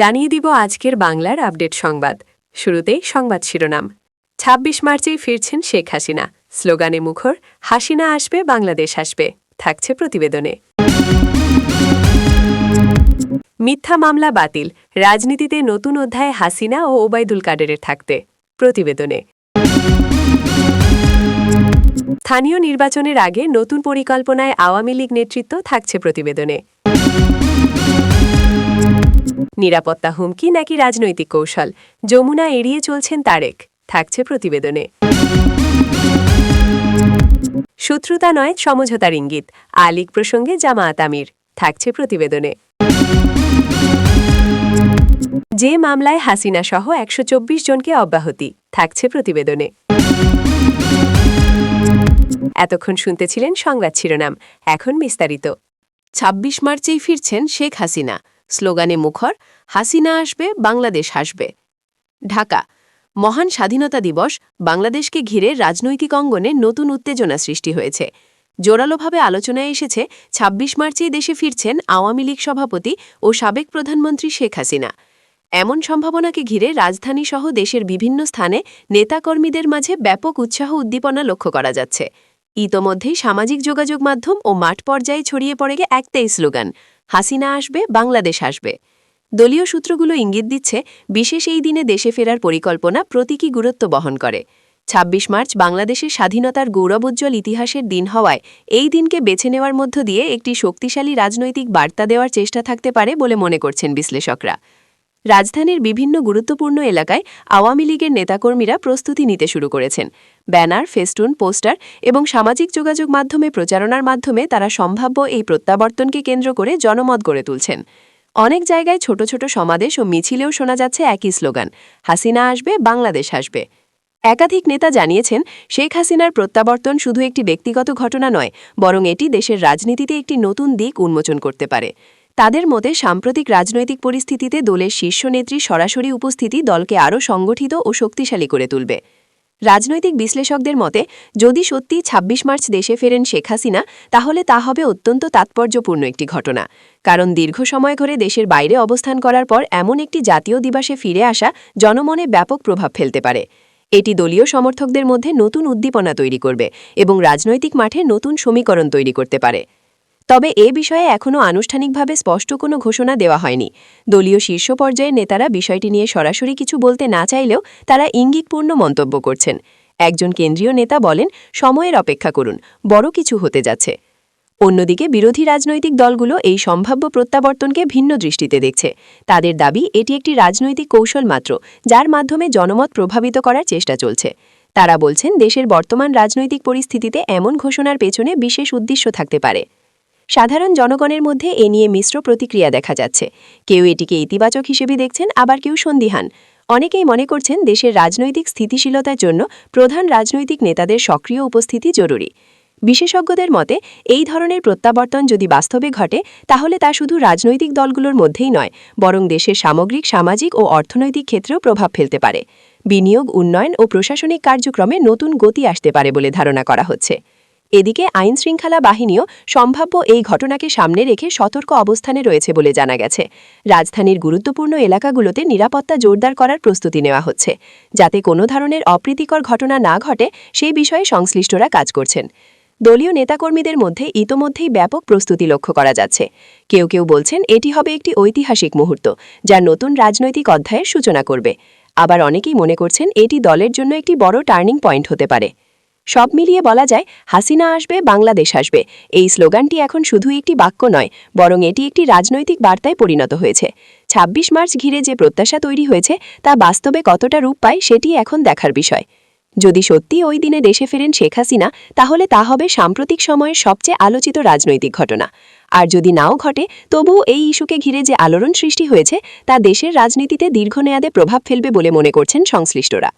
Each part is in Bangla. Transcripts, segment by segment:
জানিয়ে দিব আজকের বাংলার আপডেট সংবাদ। শুরুতেই সংবাদ শিরোনাম। ২৬ মার্চেই ফিরছেন শেখ হাসিনা, স্লোগানে মুখর হাসিনা আসবে বাংলাদেশ আসবে, থাকছে প্রতিবেদনে। মিথ্যা মামলা বাতিল, রাজনীতিতে নতুন অধ্যায়ে হাসিনা ও ওবায়দুল কাদেরের থাকতে, প্রতিবেদনে। স্থানীয় নির্বাচনের আগে নতুন পরিকল্পনায় আওয়ামী লীগ নেতৃত্ব, থাকছে প্রতিবেদনে। নিরাপত্তা হুমকি নাকি রাজনৈতিক কৌশল, যমুনা এড়িয়ে চলছেন তারেক, থাকছে প্রতিবেদনে। শত্রুতা নয় সমঝোতার ইঙ্গিত, আলিক প্রসঙ্গে জামায়াত আমির, থাকছে প্রতিবেদনে। যে মামলায় হাসিনা সহ ১২৪ জনকে অব্যাহতি, থাকছে প্রতিবেদনে। এতক্ষণ শুনতেছিলেন সংবাদ শিরোনাম, এখন বিস্তারিত। ২৬ মার্চেই ফিরছেন শেখ হাসিনা, স্লোগানে মুখর হাসিনা আসবে বাংলাদেশ হাসবে। ঢাকা। মহান স্বাধীনতা দিবস বাংলাদেশকে ঘিরে রাজনৈতিক অঙ্গনে নতুন উত্তেজনা সৃষ্টি হয়েছে। জোরালোভাবে আলোচনায় এসেছে ২৬ মার্চেই দেশে ফিরছেন আওয়ামী লীগ সভাপতি ও সাবেক প্রধানমন্ত্রী শেখ হাসিনা। এমন সম্ভাবনাকে ঘিরে রাজধানীসহ দেশের বিভিন্ন স্থানে নেতাকর্মীদের মাঝে ব্যাপক উৎসাহ উদ্দীপনা লক্ষ্য করা যাচ্ছে। ইতোমধ্যেই সামাজিক যোগাযোগ মাধ্যম ও মাঠ পর্যায়ে ছড়িয়ে পড়ে একটাই স্লোগান, হাসিনা আসবে বাংলাদেশ আসবে। দলীয় সূত্রগুলো ইঙ্গিত দিচ্ছে বিশেষ এই দিনে দেশে ফেরার পরিকল্পনা প্রতীকী গুরুত্ব বহন করে। ২৬ মার্চ বাংলাদেশের স্বাধীনতার গৌরবোজ্জ্বল ইতিহাসের দিন হওয়ায় এই দিনকে বেছে নেওয়ার মধ্য দিয়ে একটি শক্তিশালী রাজনৈতিক বার্তা দেওয়ার চেষ্টা থাকতে পারে বলে মনে করছেন বিশ্লেষকরা। রাজধানীর বিভিন্ন গুরুত্বপূর্ণ এলাকায় আওয়ামী লীগের নেতাকর্মীরা প্রস্তুতি নিতে শুরু করেছেন। ব্যানার, ফেস্টুন, পোস্টার এবং সামাজিক যোগাযোগ মাধ্যমে প্রচারণার মাধ্যমে তারা সম্ভাব্য এই প্রত্যাবর্তনকে কেন্দ্র করে জনমত গড়ে তুলছেন। অনেক জায়গায় ছোট ছোট সমাবেশ ও মিছিলেও শোনা যাচ্ছে একই স্লোগান, হাসিনা আসবে বাংলাদেশ আসবে। একাধিক নেতা জানিয়েছেন শেখ হাসিনার প্রত্যাবর্তন শুধু একটি ব্যক্তিগত ঘটনা নয়, বরং এটি দেশের রাজনীতিতে একটি নতুন দিক উন্মোচন করতে পারে। তাদের মতে সাম্প্রতিক রাজনৈতিক পরিস্থিতিতে দলের শীর্ষ নেত্রীর সরাসরি উপস্থিতি দলকে আরও সংগঠিত ও শক্তিশালী করে তুলবে। রাজনৈতিক বিশ্লেষকদের মতে যদি সত্যি ২৬ মার্চ দেশে ফেরেন শেখ হাসিনা, তাহলে তা হবে অত্যন্ত তাৎপর্যপূর্ণ একটি ঘটনা। কারণ দীর্ঘ সময় ধরে দেশের বাইরে অবস্থান করার পর এমন একটি জাতীয় দিবসে ফিরে আসা জনমনে ব্যাপক প্রভাব ফেলতে পারে। এটি দলীয় সমর্থকদের মধ্যে নতুন উদ্দীপনা তৈরি করবে এবং রাজনৈতিক মাঠে নতুন সমীকরণ তৈরি করতে পারে। তবে এ বিষয়ে এখনও আনুষ্ঠানিকভাবে স্পষ্ট কোনো ঘোষণা দেওয়া হয়নি। দলীয় শীর্ষ পর্যায়ের নেতারা বিষয়টি নিয়ে সরাসরি কিছু বলতে না চাইলেও তারা ইঙ্গিতপূর্ণ মন্তব্য করছেন। একজন কেন্দ্রীয় নেতা বলেন, সময়ের অপেক্ষা করুন, বড় কিছু হতে যাচ্ছে। অন্যদিকে বিরোধী রাজনৈতিক দলগুলো এই সম্ভাব্য প্রত্যাবর্তনকে ভিন্ন দৃষ্টিতে দেখছে। তাদের দাবি এটি একটি রাজনৈতিক কৌশল মাত্র, যার মাধ্যমে জনমত প্রভাবিত করার চেষ্টা চলছে। তারা বলছেন দেশের বর্তমান রাজনৈতিক পরিস্থিতিতে এমন ঘোষণার পেছনে বিশেষ উদ্দেশ্য থাকতে পারে। সাধারণ জনগণের মধ্যে এ নিয়ে মিশ্র প্রতিক্রিয়া দেখা যাচ্ছে। কেউ এটিকে ইতিবাচক হিসেবে দেখছেন, আবার কেউ সন্দিহান। অনেকেই মনে করছেন দেশের রাজনৈতিক স্থিতিশীলতার জন্য প্রধান রাজনৈতিক নেতাদের সক্রিয় উপস্থিতি জরুরি। বিশেষজ্ঞদের মতে এই ধরনের প্রত্যাবর্তন যদি বাস্তবে ঘটে, তাহলে তা শুধু রাজনৈতিক দলগুলোর মধ্যেই নয়, বরং দেশের সামগ্রিক সামাজিক ও অর্থনৈতিক ক্ষেত্রেও প্রভাব ফেলতে পারে। বিনিয়োগ, উন্নয়ন ও প্রশাসনিক কার্যক্রমে নতুন গতি আসতে পারে বলে ধারণা করা হচ্ছে। এদিকে আইনশৃঙ্খলা বাহিনীও সম্ভাব্য এই ঘটনাকে সামনে রেখে সতর্ক অবস্থানে রয়েছে বলে জানা গেছে। রাজধানীর গুরুত্বপূর্ণ এলাকাগুলোতে নিরাপত্তা জোরদার করার প্রস্তুতি নেওয়া হচ্ছে, যাতে কোনো ধরনের অপ্রীতিকর ঘটনা না ঘটে সেই বিষয়ে সংশ্লিষ্টরা কাজ করছেন। দলীয় নেতাকর্মীদের মধ্যে ইতোমধ্যেই ব্যাপক প্রস্তুতি লক্ষ্য করা যাচ্ছে। কেউ কেউ বলছেন এটি হবে একটি ঐতিহাসিক মুহূর্ত, যা নতুন রাজনৈতিক অধ্যায়ের সূচনা করবে। আবার অনেকেই মনে করছেন এটি দলের জন্য একটি বড় টার্নিং পয়েন্ট হতে পারে। সব মিলিয়ে বলা যায়, হাসিনা আসবে বাংলাদেশ আসবে এই স্লোগানটি এখন শুধু একটি বাক্য নয়, বরং এটি একটি রাজনৈতিক বার্তায় পরিণত হয়েছে। ২৬ মার্চ ঘিরে যে প্রত্যাশা তৈরি হয়েছে তা বাস্তবে কতটা রূপ পায় সেটি এখন দেখার বিষয়। যদি সত্যি ওই দিনে দেশে ফেরেন শেখ হাসিনা, তাহলে তা হবে সাম্প্রতিক সময়ের সবচেয়ে আলোচিত রাজনৈতিক ঘটনা। আর যদি নাও ঘটে, তবুও এই ইস্যুকে ঘিরে যে আলোড়ন সৃষ্টি হয়েছে তা দেশের রাজনীতিতে দীর্ঘমেয়াদে প্রভাব ফেলবে বলে মনে করছেন সংশ্লিষ্টরা।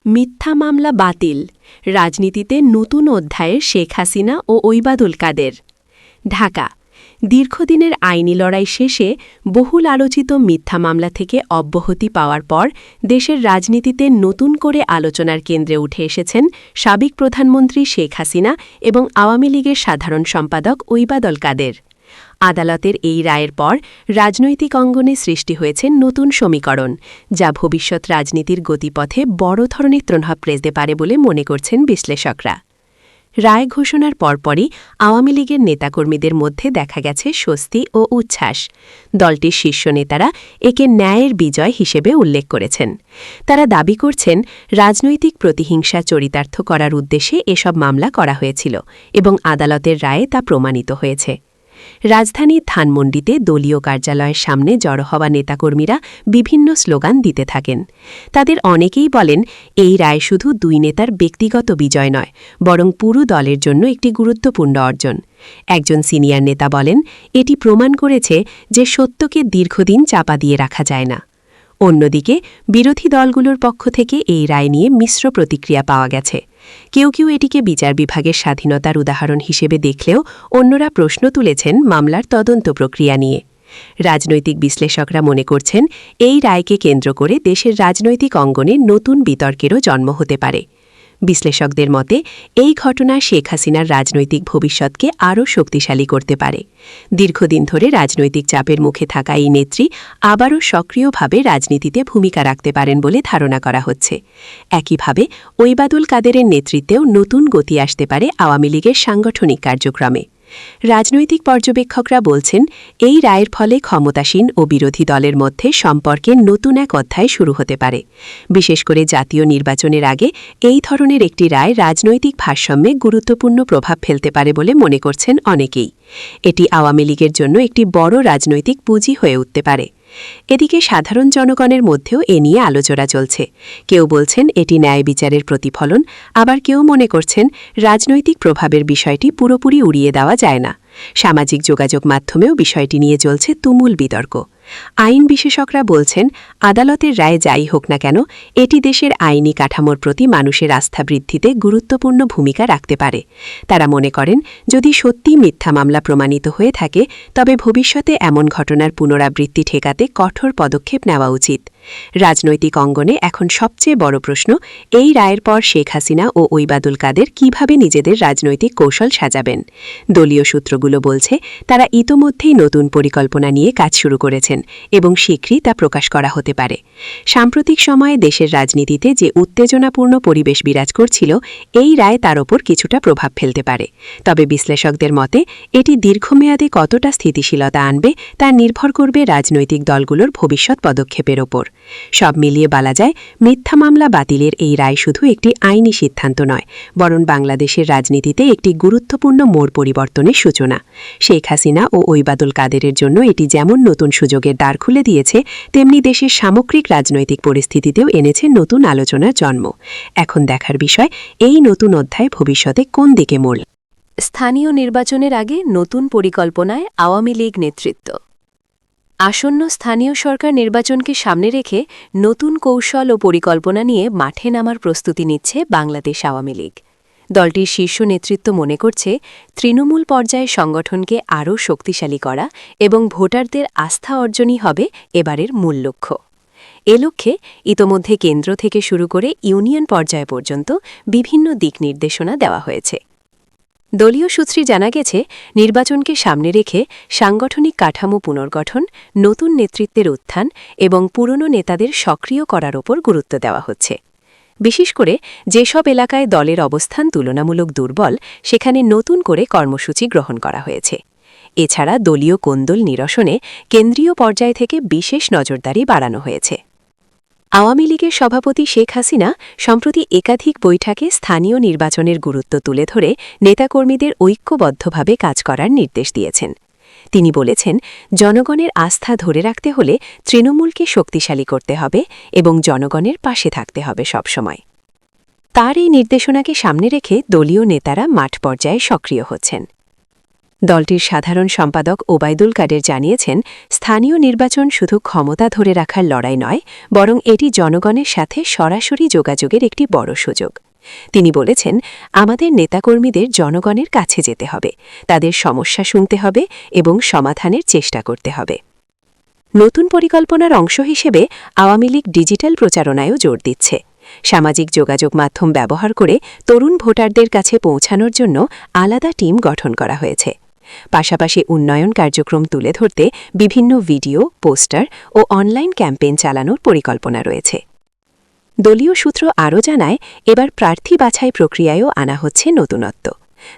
মিথ্যা মামলা বাতিল, রাজনীতিতে নতুন অধ্যায়ে শেখ হাসিনা ও ওবায়দুল কাদের। ঢাকা। দীর্ঘদিনের আইনি লড়াই শেষে বহুল আলোচিত মিথ্যা মামলা থেকে অব্যাহতি পাওয়ার পর দেশের রাজনীতিতে নতুন করে আলোচনার কেন্দ্রে উঠে এসেছেন সাবেক প্রধানমন্ত্রী শেখ হাসিনা এবং আওয়ামী লীগের সাধারণ সম্পাদক ওবায়দুল কাদের। আদালতের এই রায়ের পর রাজনৈতিক অঙ্গনে সৃষ্টি হয়েছে নতুন সমীকরণ, যা ভবিষ্যৎ রাজনীতির গতিপথে বড় ধরনের প্রভাব ফেলতে পারে বলে মনে করছেন বিশ্লেষকরা। রায় ঘোষণার পরপরই আওয়ামী লীগের নেতাকর্মীদের মধ্যে দেখা গেছে স্বস্তি ও উচ্ছ্বাস। দলটির শীর্ষ নেতারা একে ন্যায়ের বিজয় হিসেবে উল্লেখ করেছেন। তারা দাবি করছেন, রাজনৈতিক প্রতিহিংসা চরিতার্থ করার উদ্দেশ্যে এসব মামলা করা হয়েছিল এবং আদালতের রায়ে তা প্রমাণিত হয়েছে। রাজধানীর ধানমন্ডিতে দলীয় কার্যালয়ের সামনে জড়ো হওয়া নেতাকর্মীরা বিভিন্ন স্লোগান দিতে থাকেন। তাদের অনেকেই বলেন, এই রায় শুধু দুই নেতার ব্যক্তিগত বিজয় নয়, বরং পুরো দলের জন্য একটি গুরুত্বপূর্ণ অর্জন। একজন সিনিয়র নেতা বলেন, এটি প্রমাণ করেছে যে সত্যকে দীর্ঘদিন চাপা দিয়ে রাখা যায় না। অন্যদিকে বিরোধী দলগুলোর পক্ষ থেকে এই রায় নিয়ে মিশ্র প্রতিক্রিয়া পাওয়া গেছে। কেউ কেউ এটিকে বিচার বিভাগের স্বাধীনতার উদাহরণ হিসেবে দেখলেও অন্যরা প্রশ্ন তুলেছেন মামলার তদন্ত প্রক্রিয়া নিয়ে। রাজনৈতিক বিশ্লেষকরা মনে করছেন, এই রায়কে কেন্দ্র করে দেশের রাজনৈতিক অঙ্গনে নতুন বিতর্কেরও জন্ম হতে পারে। বিশ্লেষকদের মতে, এই ঘটনা শেখ হাসিনার রাজনৈতিক ভবিষ্যৎকে আরও শক্তিশালী করতে পারে। দীর্ঘদিন ধরে রাজনৈতিক চাপের মুখে থাকা এই নেত্রী আবারও সক্রিয়ভাবে রাজনীতিতে ভূমিকা রাখতে পারেন বলে ধারণা করা হচ্ছে। একইভাবে ওইবাদুল কাদেরের নেতৃত্বেও নতুন গতি আসতে পারে আওয়ামী লীগের সাংগঠনিক কার্যক্রমে। রাজনৈতিক পর্যবেক্ষকরা বলছেন, এই রায়ের ফলে ক্ষমতাসীন ও বিরোধী দলের মধ্যে সম্পর্কের নতুন এক অধ্যায় শুরু হতে পারে। বিশেষ করে জাতীয় নির্বাচনের আগে এই ধরনের একটি রায় রাজনৈতিক ভারসাম্যে গুরুত্বপূর্ণ প্রভাব ফেলতে পারে বলে মনে করছেন অনেকেই। এটি আওয়ামী লীগের জন্য একটি বড় রাজনৈতিক পুঁজি হয়ে উঠতে পারে। এদিকে সাধারণ জনগণের মধ্যেও এ নিয়ে আলোচনা চলছে। কেউ বলছেন এটি ন্যায় বিচারের প্রতিফলন, আবার কেউ মনে করছেন রাজনৈতিক প্রভাবের বিষয়টি পুরোপুরি উড়িয়ে দেওয়া যায় না। সামাজিক যোগাযোগ মাধ্যমেও বিষয়টি নিয়ে চলছে তুমুল বিতর্ক। আইন বিশেষজ্ঞরা বলছেন, আদালতের রায় যাই হোক না কেন, এটি দেশের আইনি কাঠামোর প্রতি মানুষের আস্থা বৃদ্ধিতে গুরুত্বপূর্ণ ভূমিকা রাখতে পারে। তারা মনে করেন, যদি সত্যি মিথ্যা মামলা প্রমাণিত হয়ে থাকে, তবে ভবিষ্যতে এমন ঘটনার পুনরাবৃত্তি ঠেকাতে কঠোর পদক্ষেপ নেওয়া উচিত। রাজনৈতিক অঙ্গনে এখন সবচেয়ে বড় প্রশ্ন, এই রায়ের পর শেখ হাসিনা ও ওইবাদুল কাদের কিভাবে নিজেদের রাজনৈতিক কৌশল সাজাবেন। দলীয় সূত্রগুলো বলছে, তারা ইতোমধ্যেই নতুন পরিকল্পনা নিয়ে কাজ শুরু করেছেন এবং শীঘ্রই তা প্রকাশ করা হতে পারে। সাম্প্রতিক সময়ে দেশের রাজনীতিতে যে উত্তেজনাপূর্ণ পরিবেশ বিরাজ করছিল, এই রায় তার ওপর কিছুটা প্রভাব ফেলতে পারে। তবে বিশ্লেষকদের মতে, এটি দীর্ঘমেয়াদে কতটা স্থিতিশীলতা আনবে তা নির্ভর করবে রাজনৈতিক দলগুলোর ভবিষ্যৎ পদক্ষেপের ওপর। সব মিলিয়ে বলা যায়, মিথ্যা মামলা বাতিলের এই রায় শুধু একটি আইনি সিদ্ধান্ত নয়, বরং বাংলাদেশের রাজনীতিতে একটি গুরুত্বপূর্ণ মোড় পরিবর্তনের সূচনা। শেখ হাসিনা ও ওইবাদুল কাদেরের জন্য এটি যেমন নতুন সুযোগের দ্বার খুলে দিয়েছে, তেমনি দেশের সামগ্রিক রাজনৈতিক পরিস্থিতিতেও এনেছে নতুন আলোচনার জন্ম। এখন দেখার বিষয়, এই নতুন অধ্যায় ভবিষ্যতে কোন দিকে মোড়। স্থানীয় নির্বাচনের আগে নতুন পরিকল্পনায় আওয়ামী লীগ নেতৃত্ব। আসন্ন স্থানীয় সরকার নির্বাচনকে সামনে রেখে নতুন কৌশল ও পরিকল্পনা নিয়ে মাঠে নামার প্রস্তুতি নিচ্ছে বাংলাদেশ আওয়ামী লীগ। দলটির শীর্ষ নেতৃত্ব মনে করছে, তৃণমূল পর্যায়ে সংগঠনকে আরও শক্তিশালী করা এবং ভোটারদের আস্থা অর্জনই হবে এবারের মূল লক্ষ্য। এ লক্ষ্যে ইতোমধ্যে কেন্দ্র থেকে শুরু করে ইউনিয়ন পর্যায় পর্যন্ত বিভিন্ন দিক নির্দেশনা দেওয়া হয়েছে। দলীয় সূত্রে জানা গেছে, নির্বাচনকে সামনে রেখে সাংগঠনিক কাঠামো পুনর্গঠন, নতুন নেতৃত্বের উত্থান এবং পুরনো নেতাদের সক্রিয় করার ওপর গুরুত্ব দেওয়া হচ্ছে। বিশেষ করে যেসব এলাকায় দলের অবস্থান তুলনামূলক দুর্বল, সেখানে নতুন করে কর্মসূচি গ্রহণ করা হয়েছে। এছাড়া দলীয় কোন্দল নিরসনে কেন্দ্রীয় পর্যায় থেকে বিশেষ নজরদারি বাড়ানো হয়েছে। আওয়ামী লীগের সভাপতি শেখ হাসিনা সম্প্রতি একাধিক বৈঠকে স্থানীয় নির্বাচনের গুরুত্ব তুলে ধরে নেতাকর্মীদের ঐক্যবদ্ধভাবে কাজ করার নির্দেশ দিয়েছেন। তিনি বলেছেন, জনগণের আস্থা ধরে রাখতে হলে তৃণমূলকে শক্তিশালী করতে হবে এবং জনগণের পাশে থাকতে হবে সবসময়। তার এই নির্দেশনাকে সামনে রেখে দলীয় নেতারা মাঠ পর্যায়ে সক্রিয় হচ্ছেন। দলটির সাধারণ সম্পাদক ওবায়দুল কাদের জানিয়েছেন, স্থানীয় নির্বাচন শুধু ক্ষমতা ধরে রাখার লড়াই নয়, বরং এটি জনগণের সাথে সরাসরি যোগাযোগের একটি বড় সুযোগ। তিনি বলেছেন, আমাদের নেতাকর্মীদের জনগণের কাছে যেতে হবে, তাদের সমস্যা শুনতে হবে এবং সমাধানের চেষ্টা করতে হবে। নতুন পরিকল্পনার অংশ হিসেবে আওয়ামী লীগ ডিজিটাল প্রচারণায়ও জোর দিচ্ছে। সামাজিক যোগাযোগ মাধ্যম ব্যবহার করে তরুণ ভোটারদের কাছে পৌঁছানোর জন্য আলাদা টিম গঠন করা হয়েছে। পাশাপাশি উন্নয়ন কার্যক্রম তুলে ধরতে বিভিন্ন ভিডিও, পোস্টার ও অনলাইন ক্যাম্পেইন চালানোর পরিকল্পনা রয়েছে। দলীয় সূত্র আরও জানায়, এবার প্রার্থী বাছাই প্রক্রিয়ায়ও আনা হচ্ছে নতুনত্ব।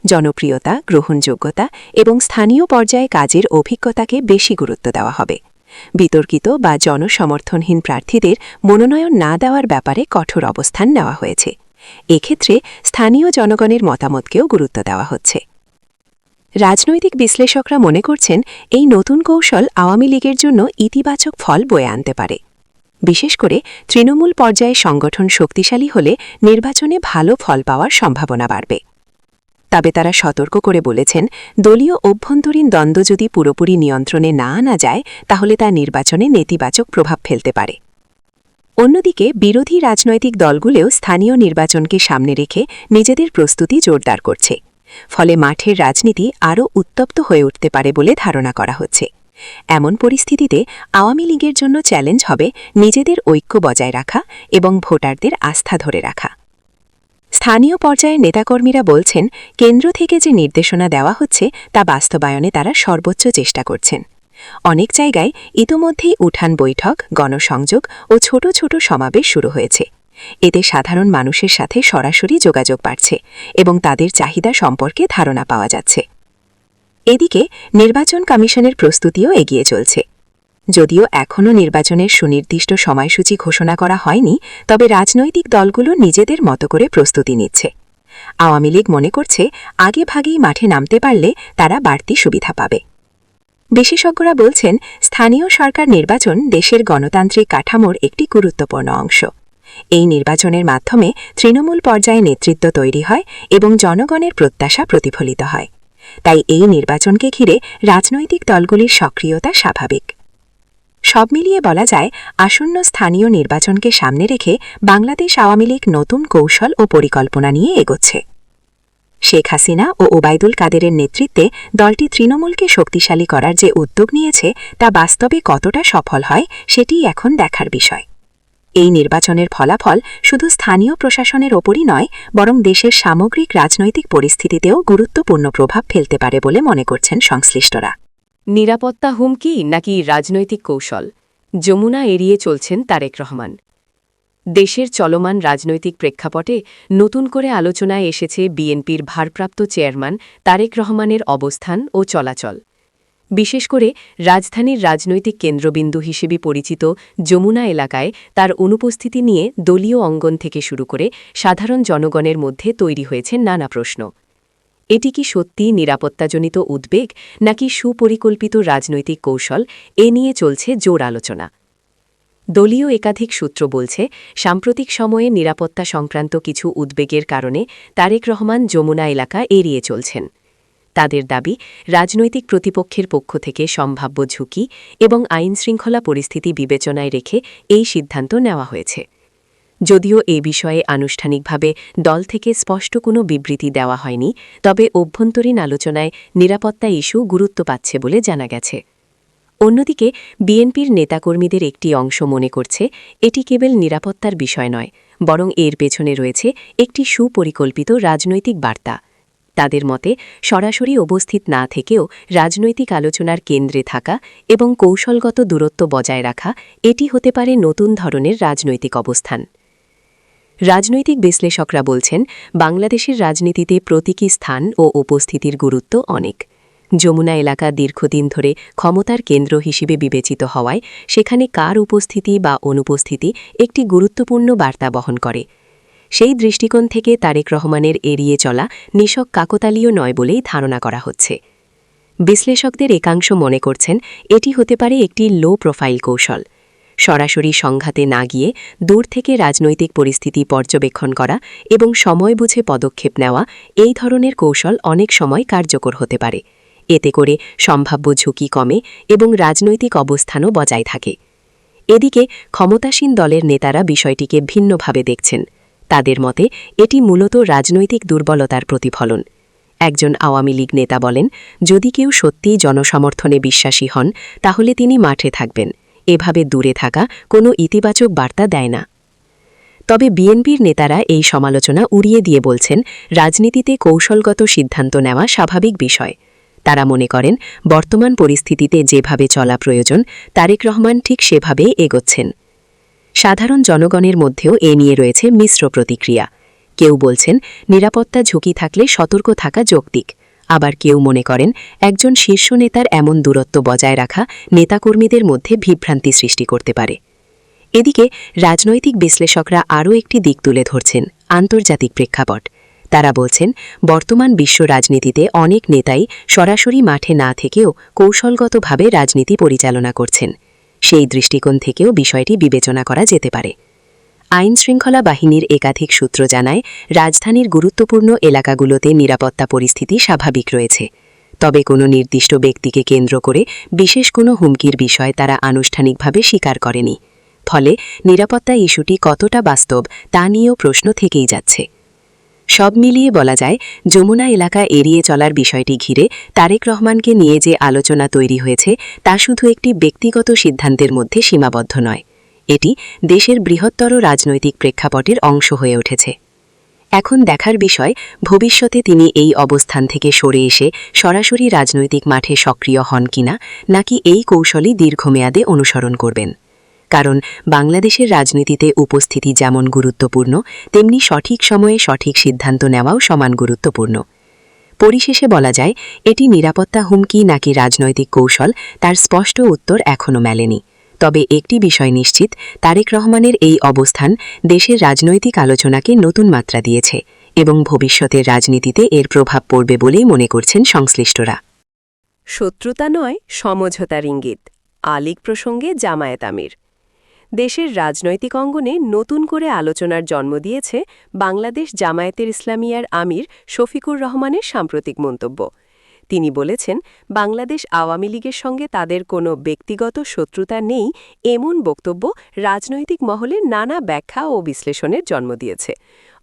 জনপ্রিয়তা, গ্রহণযোগ্যতা এবং স্থানীয় পর্যায়ে কাজের অভিজ্ঞতাকে বেশি গুরুত্ব দেওয়া হবে। বিতর্কিত বা জনসমর্থনহীন প্রার্থীদের মনোনয়ন না দেওয়ার ব্যাপারে কঠোর অবস্থান নেওয়া হয়েছে। এক্ষেত্রে স্থানীয় জনগণের মতামতকেও গুরুত্ব দেওয়া হচ্ছে। রাজনৈতিক বিশ্লেষকরা মনে করছেন, এই নতুন কৌশল আওয়ামী লীগের জন্য ইতিবাচক ফল বয়ে আনতে পারে। বিশেষ করে তৃণমূল পর্যায়ে সংগঠন শক্তিশালী হলে নির্বাচনে ভালো ফল পাওয়ার সম্ভাবনা বাড়বে। তবে তারা সতর্ক করে বলেছেন, দলীয় অভ্যন্তরীণ দ্বন্দ্ব যদি পুরোপুরি নিয়ন্ত্রণে না আনা যায়, তাহলে তা নির্বাচনে নেতিবাচক প্রভাব ফেলতে পারে। অন্যদিকে বিরোধী রাজনৈতিক দলগুলোও স্থানীয় নির্বাচনকে সামনে রেখে নিজেদের প্রস্তুতি জোরদার করছে। ফলে মাঠের রাজনীতি আরও উত্তপ্ত হয়ে উঠতে পারে বলে ধারণা করা হচ্ছে। এমন পরিস্থিতিতে আওয়ামী লীগের জন্য চ্যালেঞ্জ হবে নিজেদের ঐক্য বজায় রাখা এবং ভোটারদের আস্থা ধরে রাখা। স্থানীয় পর্যায়ের নেতাকর্মীরা বলছেন, কেন্দ্র থেকে যে নির্দেশনা দেওয়া হচ্ছে তা বাস্তবায়নে তারা সর্বোচ্চ চেষ্টা করছেন। অনেক জায়গায় ইতোমধ্যেই উঠান বৈঠক, গণসংযোগ ও ছোট ছোট সমাবেশ শুরু হয়েছে। এতে সাধারণ মানুষের সাথে সরাসরি যোগাযোগ বাড়ছে এবং তাদের চাহিদা সম্পর্কে ধারণা পাওয়া যাচ্ছে। এদিকে নির্বাচন কমিশনের প্রস্তুতিও এগিয়ে চলছে। যদিও এখনও নির্বাচনের সুনির্দিষ্ট সময়সূচি ঘোষণা করা হয়নি, তবে রাজনৈতিক দলগুলো নিজেদের মতো করে প্রস্তুতি নিচ্ছে। আওয়ামী লীগ মনে করছে, আগেভাগেই মাঠে নামতে পারলে তারা বাড়তি সুবিধা পাবে। বিশেষজ্ঞরা বলছেন, স্থানীয় সরকার নির্বাচন দেশের গণতান্ত্রিক কাঠামোর একটি গুরুত্বপূর্ণ অংশ। এই নির্বাচনের মাধ্যমে তৃণমূল পর্যায়ে নেতৃত্ব তৈরি হয় এবং জনগণের প্রত্যাশা প্রতিফলিত হয়। তাই এই নির্বাচনকে ঘিরে রাজনৈতিক দলগুলির সক্রিয়তা স্বাভাবিক। সব মিলিয়ে বলা যায়, আসন্ন স্থানীয় নির্বাচনকে সামনে রেখে বাংলাদেশ আওয়ামী লীগ নতুন কৌশল ও পরিকল্পনা নিয়ে এগোচ্ছে। শেখ হাসিনা ও ওবায়দুল কাদেরের নেতৃত্বে দলটি তৃণমূলকে শক্তিশালী করার যে উদ্যোগ নিয়েছে তা বাস্তবে কতটা সফল হয় সেটিই এখন দেখার বিষয়। এই নির্বাচনের ফলাফল শুধু স্থানীয় প্রশাসনের ওপরই নয়, বরং দেশের সামগ্রিক রাজনৈতিক পরিস্থিতিতেও গুরুত্বপূর্ণ প্রভাব ফেলতে পারে বলে মনে করছেন সংশ্লিষ্টরা। নিরাপত্তা হুমকি নাকি রাজনৈতিক কৌশল? যমুনা এড়িয়ে চলছেন তারেক রহমান। দেশের চলমান রাজনৈতিক প্রেক্ষাপটে নতুন করে আলোচনায় এসেছে বিএনপির ভারপ্রাপ্ত চেয়ারম্যান তারেক রহমানের অবস্থান ও চলাচল। বিশেষ করে রাজধানীর রাজনৈতিক কেন্দ্রবিন্দু হিসেবে পরিচিত যমুনা এলাকায় তার অনুপস্থিতি নিয়ে দলীয় অঙ্গন থেকে শুরু করে সাধারণ জনগণের মধ্যে তৈরি হয়েছে নানা প্রশ্ন। এটি কি সত্যিই নিরাপত্তাজনিত উদ্বেগ নাকি সুপরিকল্পিত রাজনৈতিক কৌশল, এ নিয়ে চলছে জোর আলোচনা। দলীয় একাধিক সূত্র বলছে, সাম্প্রতিক সময়ে নিরাপত্তা সংক্রান্ত কিছু উদ্বেগের কারণে তারেক রহমান যমুনা এলাকা এড়িয়ে চলছেন। তাদের দাবি, রাজনৈতিক প্রতিপক্ষের পক্ষ থেকে সম্ভাব্য ঝুঁকি এবং আইনশৃঙ্খলা পরিস্থিতি বিবেচনায় রেখে এই সিদ্ধান্ত নেওয়া হয়েছে। যদিও এ বিষয়ে আনুষ্ঠানিকভাবে দল থেকে স্পষ্ট কোনো বিবৃতি দেওয়া হয়নি, তবে অভ্যন্তরীণ আলোচনায় নিরাপত্তা ইস্যু গুরুত্ব পাচ্ছে বলে জানা গেছে। অন্যদিকে বিএনপির নেতাকর্মীদের একটি অংশ মনে করছে, এটি কেবল নিরাপত্তার বিষয় নয়, বরং এর পেছনে রয়েছে একটি সুপরিকল্পিত রাজনৈতিক বার্তা। তাদের মতে, সরাসরি উপস্থিত না থেকেও রাজনৈতিক আলোচনার কেন্দ্রে থাকা এবং কৌশলগত দূরত্ব বজায় রাখা, এটি হতে পারে নতুন ধরনের রাজনৈতিক অবস্থান। রাজনৈতিক বিশ্লেষকরা বলছেন, বাংলাদেশের রাজনীতিতে প্রতীকী স্থান ও উপস্থিতির গুরুত্ব অনেক। যমুনা এলাকা দীর্ঘদিন ধরে ক্ষমতার কেন্দ্র হিসেবে বিবেচিত হওয়ায় সেখানে কার উপস্থিতি বা অনুপস্থিতি একটি গুরুত্বপূর্ণ বার্তা বহন করে। সেই দৃষ্টিকোণ থেকে তারেক রহমানের এড়িয়ে চলা নিছক কাকতালীয় নয় বলেই ধারণা করা হচ্ছে। বিশ্লেষকদের একাংশ মনে করছেন, এটি হতে পারে একটি লো প্রোফাইল কৌশল। সরাসরি সংঘাতে না গিয়ে দূর থেকে রাজনৈতিক পরিস্থিতি পর্যবেক্ষণ করা এবং সময় বুঝে পদক্ষেপ নেওয়া, এই ধরনের কৌশল অনেক সময় কার্যকর হতে পারে। এতে করে সম্ভাব্য ঝুঁকি কমে এবং রাজনৈতিক অবস্থানও বজায় থাকে। এদিকে ক্ষমতাসীন দলের নেতারা বিষয়টিকে ভিন্নভাবে দেখছেন। তাদের মতে, এটি মূলত রাজনৈতিক দুর্বলতার প্রতিফলন। একজন আওয়ামী লীগ নেতা বলেন, যদি কেউ সত্যিই জনসমর্থনে বিশ্বাসী হন, তাহলে তিনি মাঠে থাকবেন। এভাবে দূরে থাকা কোনো ইতিবাচক বার্তা দেয় না। তবে বিএনপির নেতারা এই সমালোচনা উড়িয়ে দিয়ে বলছেন, রাজনীতিতে কৌশলগত সিদ্ধান্ত নেওয়া স্বাভাবিক বিষয়। তারা মনে করেন বর্তমান পরিস্থিতিতে যেভাবে চলা প্রয়োজন তারেক রহমান ঠিক সেভাবেই এগোচ্ছেন। সাধারণ জনগণের মধ্যেও এ নিয়ে রয়েছে মিশ্র প্রতিক্রিয়া। কেউ বলছেন নিরাপত্তা ঝুঁকি থাকলে সতর্ক থাকা যৌক্তিক, আবার কেউ মনে করেন একজন শীর্ষ নেতার এমন দূরত্ব বজায় রাখা নেতাকর্মীদের মধ্যে বিভ্রান্তি সৃষ্টি করতে পারে। এদিকে রাজনৈতিক বিশ্লেষকরা আরও একটি দিক তুলে ধরছেন, আন্তর্জাতিক প্রেক্ষাপট। তারা বলছেন বর্তমান বিশ্ব রাজনীতিতে অনেক নেতাই সরাসরি মাঠে না থেকেও কৌশলগতভাবে রাজনীতি পরিচালনা করছেন। সেই দৃষ্টিকোণ থেকেও বিষয়টি বিবেচনা করা যেতে পারে। আইনশৃঙ্খলা বাহিনীর একাধিক সূত্র জানায় রাজধানীর গুরুত্বপূর্ণ এলাকাগুলোতে নিরাপত্তা পরিস্থিতি স্বাভাবিক রয়েছে। তবে কোনো নির্দিষ্ট ব্যক্তিকে কেন্দ্র করে বিশেষ কোনো হুমকির বিষয় তারা আনুষ্ঠানিকভাবে স্বীকার করেনি। ফলে নিরাপত্তা ইস্যুটি কতটা বাস্তব তা নিয়েও প্রশ্ন থেকেই যাচ্ছে। সব মিলিয়ে বলা যায় যমুনা এলাকা এড়িয়ে চলার বিষয়টি ঘিরে তারেক রহমানকে নিয়ে যে আলোচনা তৈরি হয়েছে তা শুধু একটি ব্যক্তিগত সিদ্ধান্তের মধ্যে সীমাবদ্ধ নয়, এটি দেশের বৃহত্তর রাজনৈতিক প্রেক্ষাপটের অংশ হয়ে উঠেছে। এখন দেখার বিষয় ভবিষ্যতে তিনি এই অবস্থান থেকে সরে এসে সরাসরি রাজনৈতিক মাঠে সক্রিয় হন কিনা, নাকি এই কৌশলই দীর্ঘমেয়াদে অনুসরণ করবেন। কারণ বাংলাদেশের রাজনীতিতে উপস্থিতি যেমন গুরুত্বপূর্ণ, তেমনি সঠিক সময়ে সঠিক সিদ্ধান্ত নেওয়াও সমান গুরুত্বপূর্ণ। পরিশেষে বলা যায় এটি নিরাপত্তা হুমকি নাকি রাজনৈতিক কৌশল তার স্পষ্ট উত্তর এখনও মেলেনি। তবে একটি বিষয় নিশ্চিত, তারেক রহমানের এই অবস্থান দেশের রাজনৈতিক আলোচনাকে নতুন মাত্রা দিয়েছে এবং ভবিষ্যতের রাজনীতিতে এর প্রভাব পড়বে বলেই মনে করছেন সংশ্লিষ্টরা। শত্রুতা নয়, সমঝোতার ইঙ্গিত। আলিক প্রসঙ্গে জামায়াত আমির। দেশের রাজনৈতিক অঙ্গনে নতুন করে আলোচনার জন্ম দিয়েছে বাংলাদেশ জামায়াতের ইসলামিয়ার আমির শফিকুর রহমানের সাম্প্রতিক মন্তব্য। তিনি বলেছেন বাংলাদেশ আওয়ামী লীগের সঙ্গে তাদের কোনো ব্যক্তিগত শত্রুতা নেই, এমন বক্তব্য রাজনৈতিক মহলে নানা ব্যাখ্যা ও বিশ্লেষণের জন্ম দিয়েছে।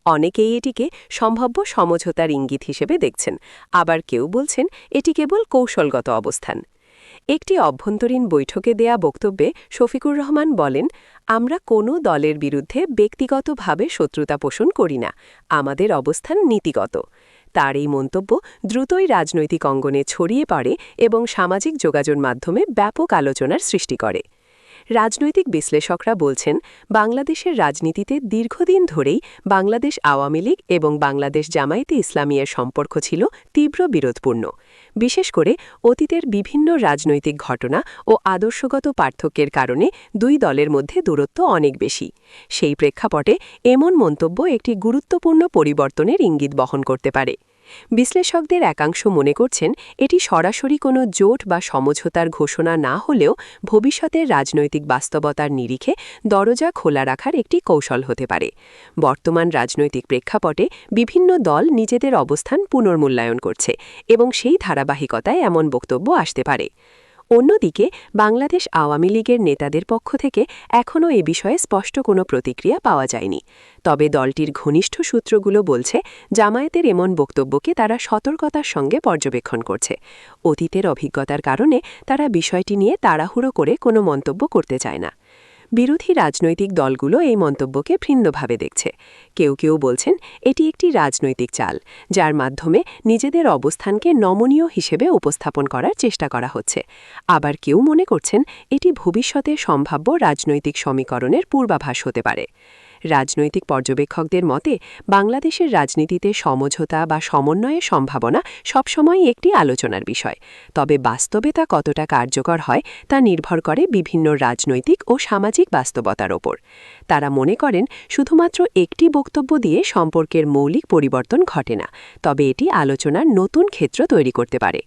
অনেকেই এটিকে সম্ভাব্য সমঝোতার ইঙ্গিত হিসেবে দেখছেন, আবার কেউ বলছেন এটি কেবল কৌশলগত অবস্থান। একটি অভ্যন্তরীণ বৈঠকে দেয়া বক্তব্যে শফিকুর রহমান বলেন, আমরা কোনো দলের বিরুদ্ধে ব্যক্তিগতভাবে শত্রুতা পোষণ করি না, আমাদের অবস্থান নীতিগত। তার এই মন্তব্য দ্রুতই রাজনৈতিক অঙ্গনে ছড়িয়ে পড়ে এবং সামাজিক যোগাযোগ মাধ্যমে ব্যাপক আলোচনার সৃষ্টি করে। রাজনৈতিক বিশ্লেষকরা বলছেন বাংলাদেশের রাজনীতিতে দীর্ঘদিন ধরেই বাংলাদেশ আওয়ামী লীগ এবং বাংলাদেশ জামায়াতে ইসলামীর সম্পর্ক ছিল তীব্র বিরোধপূর্ণ। বিশেষ করে অতীতের বিভিন্ন রাজনৈতিক ঘটনা ও আদর্শগত পার্থক্যের কারণে দুই দলের মধ্যে দূরত্ব অনেক বেশি। সেই প্রেক্ষাপটে এমন মন্তব্য একটি গুরুত্বপূর্ণ পরিবর্তনের ইঙ্গিত বহন করতে পারে। বিশ্লেষকদের একাংশ মনে করছেন এটি সরাসরি কোনো জোট বা সমঝোতার ঘোষণা না হলেও ভবিষ্যতের রাজনৈতিক বাস্তবতার নিরিখে দরজা খোলা রাখার একটি কৌশল হতে পারে। বর্তমান রাজনৈতিক প্রেক্ষাপটে বিভিন্ন দল নিজেদের অবস্থান পুনর্মূল্যায়ন করছে এবং সেই ধারাবাহিকতায় এমন বক্তব্য আসতে পারে। অন্যদিকে বাংলাদেশ আওয়ামী লীগের নেতাদের পক্ষ থেকে এখনও এ বিষয়ে স্পষ্ট কোনো প্রতিক্রিয়া পাওয়া যায়নি। তবে দলটির ঘনিষ্ঠ সূত্রগুলো বলছে জামায়াতের এমন বক্তব্যকে তারা সতর্কতার সঙ্গে পর্যবেক্ষণ করছে। অতীতের অভিজ্ঞতার কারণে তারা বিষয়টি নিয়ে তাড়াহুড়ো করে কোনো মন্তব্য করতে চায় না। বিরোধী রাজনৈতিক দলগুলো এই মন্তব্যকে ভিন্নভাবে দেখছে। কেউ কেউ বলছেন এটি একটি রাজনৈতিক চাল, যার মাধ্যমে নিজেদের অবস্থানকে নমনীয় হিসেবে উপস্থাপন করার চেষ্টা করা হচ্ছে। আবার কেউ মনে করছেন এটি ভবিষ্যতে সম্ভাব্য রাজনৈতিক সমীকরণের পূর্বাভাস হতে পারে। রাজনৈতিক পর্যবেক্ষকদের মতে বাংলাদেশের রাজনীতিতে সমঝোতা বা সমন্বয়ের সম্ভাবনা সবসময়ই একটি আলোচনার বিষয়। তবে বাস্তবে তা কতটা কার্যকর হয় তা নির্ভর করে বিভিন্ন রাজনৈতিক ও সামাজিক বাস্তবতার ওপর। তারা মনে করেন শুধুমাত্র একটি বক্তব্য দিয়ে সম্পর্কের মৌলিক পরিবর্তন ঘটে না, তবে এটি আলোচনার নতুন ক্ষেত্র তৈরি করতে পারে।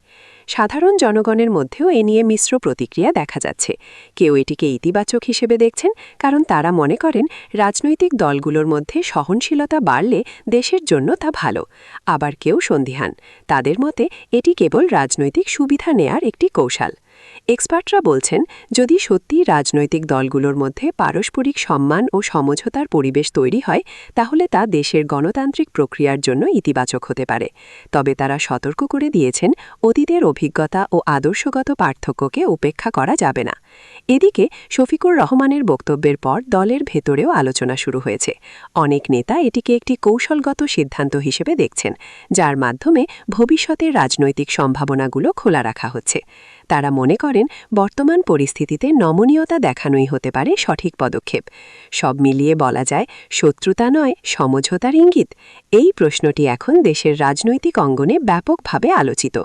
সাধারণ জনগণের মধ্যেও এ নিয়ে মিশ্র প্রতিক্রিয়া দেখা যাচ্ছে। কেউ এটিকে ইতিবাচক হিসেবে দেখছেন, কারণ তারা মনে করেন রাজনৈতিক দলগুলোর মধ্যে সহনশীলতা বাড়লে দেশের জন্য তা ভালো। আবার কেউ সন্দিহান, তাদের মতে এটি কেবল রাজনৈতিক সুবিধা নেয়ার একটি কৌশল। এক্সপার্টরা বলছেন, যদি সত্যিই রাজনৈতিক দলগুলোর মধ্যে পারস্পরিক সম্মান ও সমঝোতার পরিবেশ তৈরি হয় তাহলে তা দেশের গণতান্ত্রিক প্রক্রিয়ার জন্য ইতিবাচক হতে পারে। তবে তারা সতর্ক করে দিয়েছেন, অতীতের অভিজ্ঞতা ও আদর্শগত পার্থক্যকে উপেক্ষা করা যাবে না। এদিকে শফিকুর রহমানের বক্তব্যের পর দলের ভেতরেও আলোচনা শুরু হয়েছে। অনেক নেতা এটিকে একটি কৌশলগত সিদ্ধান্ত হিসেবে দেখছেন, যার মাধ্যমে ভবিষ্যতের রাজনৈতিক সম্ভাবনাগুলো খোলা রাখা হচ্ছে। তারা মনে করেন, বর্তমান পরিস্থিতিতে নমনীয়তা দেখানোই হতে পারে সঠিক পদক্ষেপ। সব মিলিয়ে বলা যায়, শত্রুতা নয়, সমঝোতার ইঙ্গিত। এই প্রশ্নটি এখন দেশের রাজনৈতিক অঙ্গনে ব্যাপকভাবে আলোচিত।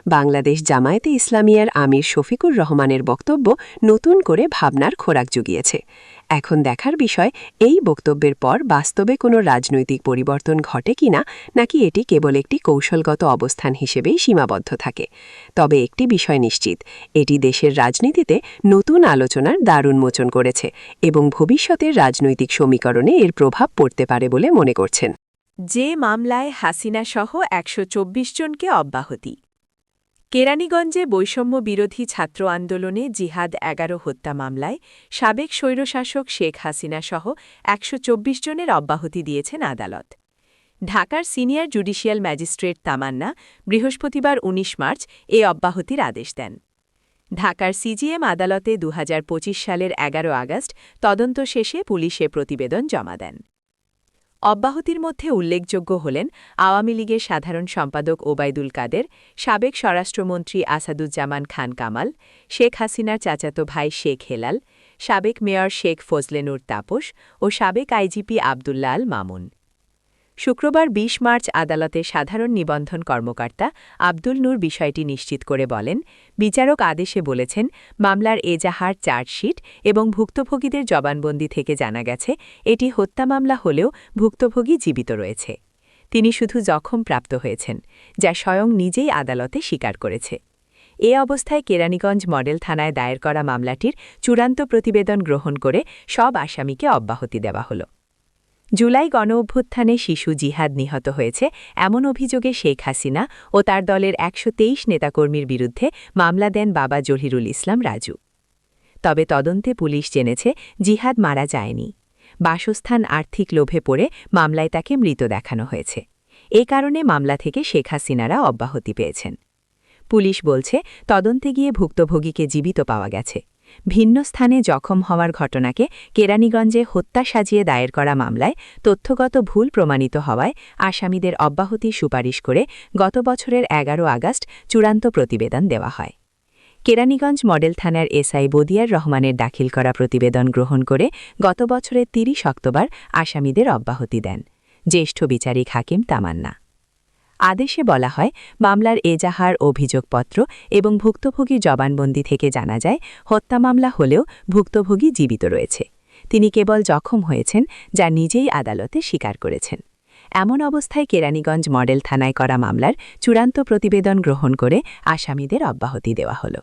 বাংলাদেশ জামায়াতে ইসলামিয়ার আমির শফিকুর রহমানের বক্তব্য নতুন করে ভাবনার খোরাক জুগিয়েছে। এখন দেখার বিষয়, এই বক্তব্যের পর বাস্তবে কোনো রাজনৈতিক পরিবর্তন ঘটে কিনা, নাকি এটি কেবল একটি কৌশলগত অবস্থান হিসেবেই সীমাবদ্ধ থাকে। তবে একটি বিষয় নিশ্চিত, এটি দেশের রাজনীতিতে নতুন আলোচনার দ্বার উন্মোচন করেছে এবং ভবিষ্যতের রাজনৈতিক সমীকরণে এর প্রভাব পড়তে পারে বলে মনে করছেন। যে মামলায় হাসিনাসহ ১২৪ জনকে অব্যাহতি। কেরানীগঞ্জে বৈষম্য বিরোধী ছাত্র আন্দোলনে জিহাদ ১১ হত্যা মামলায় সাবেক স্বৈরশাসক শেখ হাসিনাসহ ১২৪ জনের অব্যাহতি দিয়েছেন আদালত। ঢাকার সিনিয়র জুডিশিয়াল ম্যাজিস্ট্রেট তামান্না বৃহস্পতিবার ১৯ মার্চ এ অব্যাহতির আদেশ দেন। ঢাকার সিজিএম আদালতে ২০২৫ সালের ১১ আগস্ট তদন্ত শেষে পুলিশে প্রতিবেদন জমা দেন। অব্যাহতির মধ্যে উল্লেখযোগ্য হলেন আওয়ামী লীগের সাধারণ সম্পাদক ওবায়দুল কাদের, সাবেক স্বরাষ্ট্রমন্ত্রী আসাদুজ্জামান খান কামাল, শেখ হাসিনার চাচাতো ভাই শেখ হেলাল, সাবেক মেয়র শেখ ফজলে নূর তাপস ও সাবেক আইজিপি আবদুল্লাহ আল মামুন। শুক্রবার ২০ মার্চ আদালতের সাধারণ নিবন্ধন কর্মকর্তা আব্দুল নূর বিষয়টি নিশ্চিত করে বলেন, বিচারক আদেশে বলেছেন, মামলার এজাহার চার্জশিট এবং ভুক্তভোগীদের জবানবন্দি থেকে জানা গেছে এটি হত্যা মামলা হলেও ভুক্তভোগী জীবিত রয়েছে। তিনি শুধু জখম প্রাপ্ত হয়েছেন, যা স্বয়ং নিজেই আদালতে স্বীকার করেছে। এ অবস্থায় কেরানীগঞ্জ মডেল থানায় দায়ের করা মামলাটির চূড়ান্ত প্রতিবেদন গ্রহণ করে সব আসামিকে অব্যাহতি দেওয়া হল। জুলাই গণঅভ্যুত্থানে শিশু জিহাদ নিহত হয়েছে এমন অভিযোগে শেখ হাসিনা ও তার দলের ১২৩ নেতাকর্মীর বিরুদ্ধে মামলা দেন বাবা জহিরুল ইসলাম রাজু। তবে তদন্তে পুলিশ জেনেছে জিহাদ মারা যায়নি। বাসস্থান আর্থিক লোভে পড়ে মামলায় তাকে মৃত দেখানো হয়েছে। এ কারণে মামলা থেকে শেখ হাসিনারা অব্যাহতি পেয়েছেন। পুলিশ বলছে, তদন্তে গিয়ে ভুক্তভোগীকে জীবিত পাওয়া গেছে। ভিন্ন স্থানে জখম হওয়ার ঘটনাকে কেরানীগঞ্জে হত্যা সাজিয়ে দায়ের করা মামলায় তথ্যগত ভুল প্রমাণিত হওয়ায় আসামিদের অব্যাহতি সুপারিশ করে গত বছরের ১১ আগস্ট চূড়ান্ত প্রতিবেদন দেওয়া হয়। কেরানীগঞ্জ মডেল থানার এসআই বদিয়ার রহমানের দাখিল করা প্রতিবেদন গ্রহণ করে গত বছরের ৩০ অক্টোবর আসামিদের অব্যাহতি দেন জ্যেষ্ঠ বিচারিক হাকিম তামান্না। আদেশে বলা হয়, মামলার এজাহার, অভিযোগপত্র এবং ভুক্তভোগীর জবানবন্দি থেকে জানা যায় হত্যা মামলা হলেও ভুক্তভোগী জীবিত রয়েছে। তিনি কেবল জখম হয়েছেন, যা নিজেই আদালতে স্বীকার করেছেন। এমন অবস্থায় কেরানীগঞ্জ মডেল থানায় করা মামলার চূড়ান্ত প্রতিবেদন গ্রহণ করে আসামিদের অব্যাহতি দেওয়া হল।